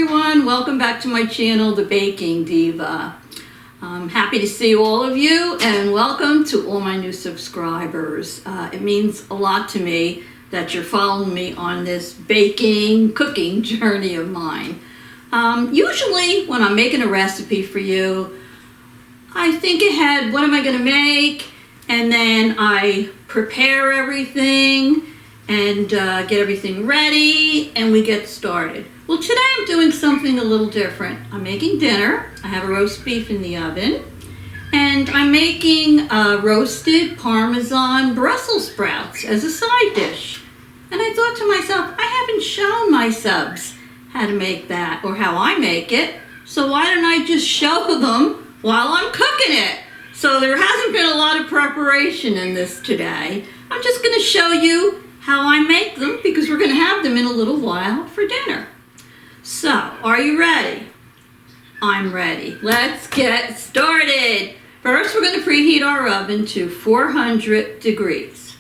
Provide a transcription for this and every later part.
everyone, welcome back to my channel, The Baking Diva. I'm happy to see all of you and welcome to all my new subscribers. It means a lot to me that you're following me on this baking, cooking journey of mine. Usually when I'm making a recipe for you, I think ahead, what am I going to make? And then I prepare everything and get everything ready and we get started. Well, today I'm doing something a little different. I'm making dinner. I have a roast beef in the oven and I'm making roasted Parmesan Brussels sprouts as a side dish. And I thought to myself, I haven't shown my subs how to make that or how I make it, so why don't I just show them while I'm cooking it? So there hasn't been a lot of preparation in this today. I'm just going to show you how I make them because we're going to have them in a little while for dinner. So, are you ready? I'm ready. Let's get started. First, we're going to preheat our oven to 400 degrees.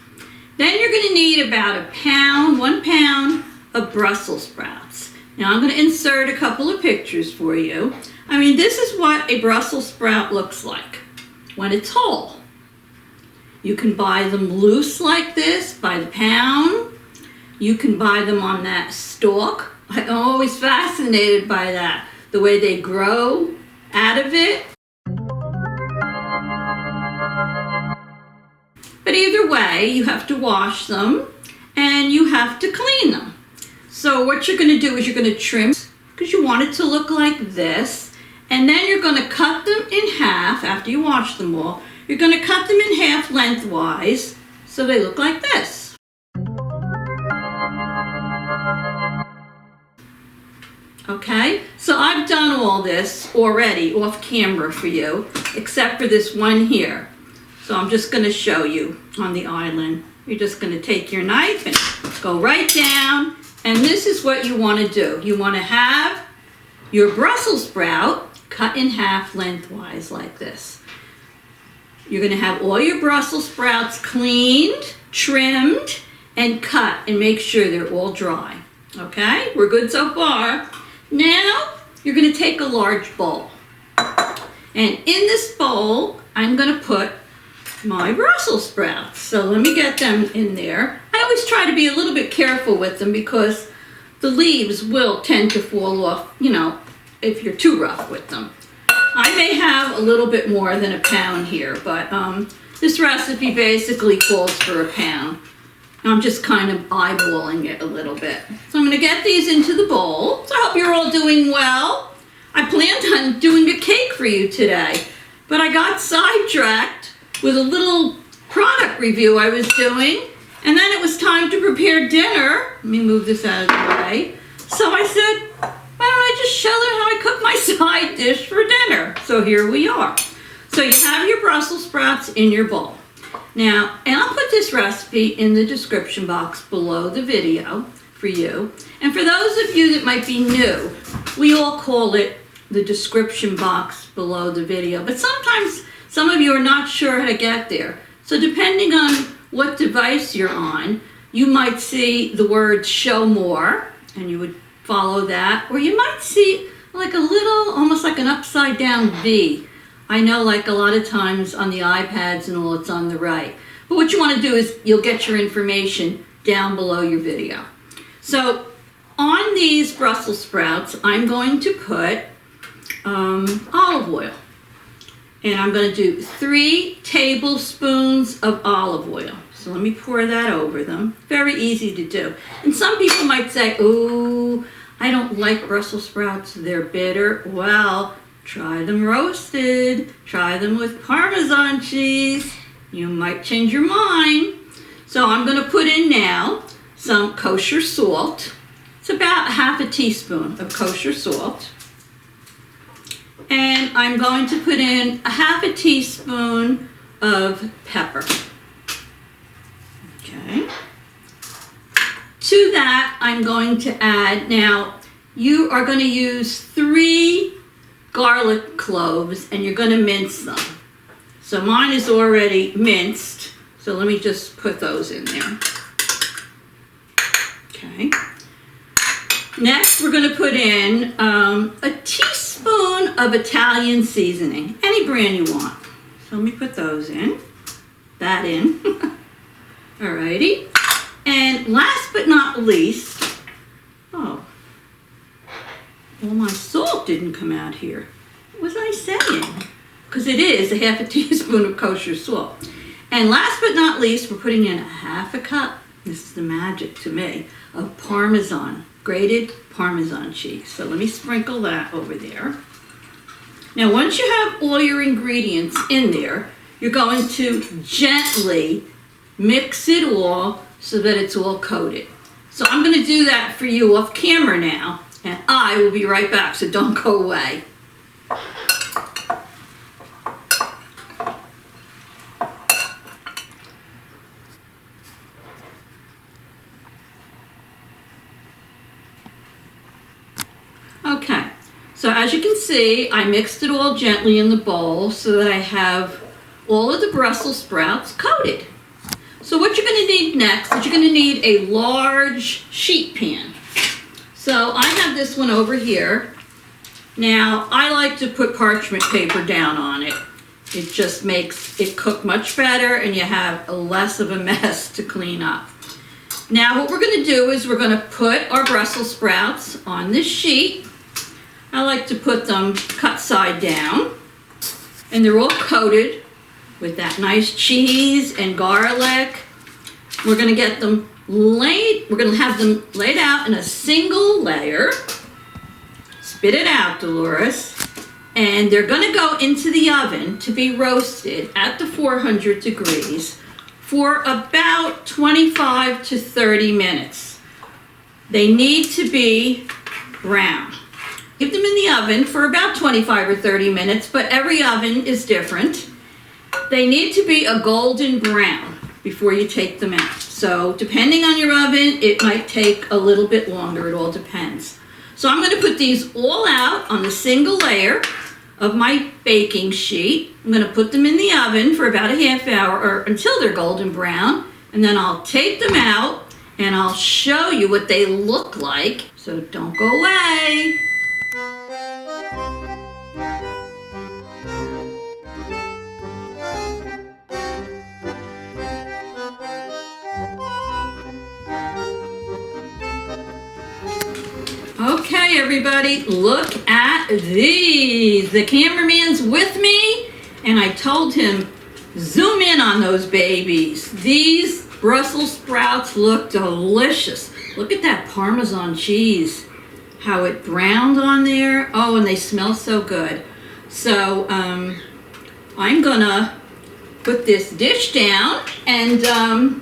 Then you're going to need about 1 pound of Brussels sprouts. Now, I'm going to insert a couple of pictures for you. I mean, this is what a Brussels sprout looks like when it's whole. You can buy them loose like this by the pound. You can buy them on that stalk. I'm always fascinated by that, the way they grow out of it. But either way, you have to wash them and you have to clean them. So what you're going to do is you're going to trim because you want it to look like this. And then you're going to cut them in half after you wash them all. You're going to cut them in half lengthwise so they look like this. Okay, so I've done all this already off camera for you, except for this one here. So I'm just going to show you on the island. You're just going to take your knife and go right down. And this is what you want to do. You want to have your Brussels sprout cut in half lengthwise like this. You're going to have all your Brussels sprouts cleaned, trimmed, and cut, and make sure they're all dry. Okay, we're good so far. Now, you're going to take a large bowl. And in this bowl, I'm going to put my Brussels sprouts. So let me get them in there. I always try to be a little bit careful with them because the leaves will tend to fall off, you know, if you're too rough with them. I may have a little bit more than 1 pound here, but this recipe basically calls for 1 pound. I'm just kind of eyeballing it a little bit. So I'm going to get these into the bowl. So I hope you're all doing well. I planned on doing a cake for you today, but I got sidetracked with a little product review I was doing, and then it was time to prepare dinner. Let me move this out of the way. So I said, why don't I just show them how I cook my side dish for dinner? So here we are. So you have your Brussels sprouts in your bowl. Now, and I'll put this recipe in the description box below the video for you. And for those of you that might be new, we all call it the description box below the video. But sometimes some of you are not sure how to get there. So depending on what device you're on, you might see the word show more, and you would follow that, or you might see like a little, almost like an upside down V. I know like a lot of times on the iPads and all, it's on the right. But what you want to do is you'll get your information down below your video. So on these Brussels sprouts, I'm going to put olive oil. And I'm going to do 3 tablespoons of olive oil. So let me pour that over them. Very easy to do. And some people might say, oh, I don't like Brussels sprouts. They're bitter. Well, try them roasted. Try them with Parmesan cheese. You might change your mind. So I'm going to put in now some kosher salt. It's about ½ teaspoon of kosher salt. And I'm going to put in ½ teaspoon of pepper. Okay. To that, I'm going to add, now you are going to use 3 garlic cloves and you're going to mince them. So mine is already minced, so let me just put those in there. Okay. Next, we're going to put in a teaspoon of Italian seasoning, any brand you want. So let me put those in, that in. Alrighty. And last but not least, oh, well, my salt didn't come out here. What was I saying? Because it is a half a teaspoon of kosher salt. And last but not least, we're putting in a half a cup, this is the magic to me, of Parmesan, grated Parmesan cheese. So let me sprinkle that over there. Now, once you have all your ingredients in there, you're going to gently mix it all so that it's all coated. So I'm going to do that for you off camera now, and I will be right back, so don't go away. Okay, so as you can see, I mixed it all gently in the bowl so that I have all of the Brussels sprouts coated. So what you're going to need next is you're going to need a large sheet pan. So I have this one over here. Now, I like to put parchment paper down on it. It just makes it cook much better and you have less of a mess to clean up. Now, what we're going to do is we're going to put our Brussels sprouts on this sheet. I like to put them cut side down, and they're all coated with that nice cheese and garlic. We're going to get them laid, we're going to have them laid out in a single layer. Spit it out, Dolores. And they're going to go into the oven to be roasted at the 400 degrees for about 25 to 30 minutes. They need to be brown. Keep them in the oven for about 25 or 30 minutes, but every oven is different. They need to be a golden brown before you take them out. So depending on your oven, it might take a little bit longer. It all depends. So I'm going to put these all out on the single layer of my baking sheet. I'm going to put them in the oven for about a half hour or until they're golden brown. And then I'll take them out and I'll show you what they look like. So don't go away. Okay, everybody, look at these. The cameraman's with me, and I told him, zoom in on those babies. These Brussels sprouts look delicious. Look at that Parmesan cheese, how it browned on there. Oh, and they smell so good. So I'm gonna put this dish down and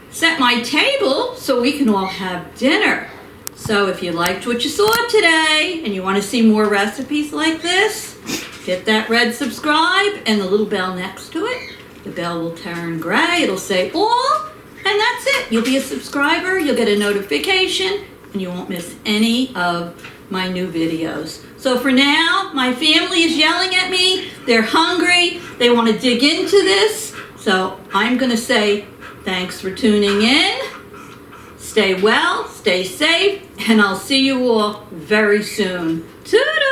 set my table so we can all have dinner. So if you liked what you saw today and you want to see more recipes like this, hit that red subscribe and the little bell next to it. The bell will turn gray. It'll say all, and that's it. You'll be a subscriber, you'll get a notification, and you won't miss any of my new videos. So for now, my family is yelling at me. They're hungry. They want to dig into this. So I'm going to say thanks for tuning in. Stay well, stay safe, and I'll see you all very soon. Toodles!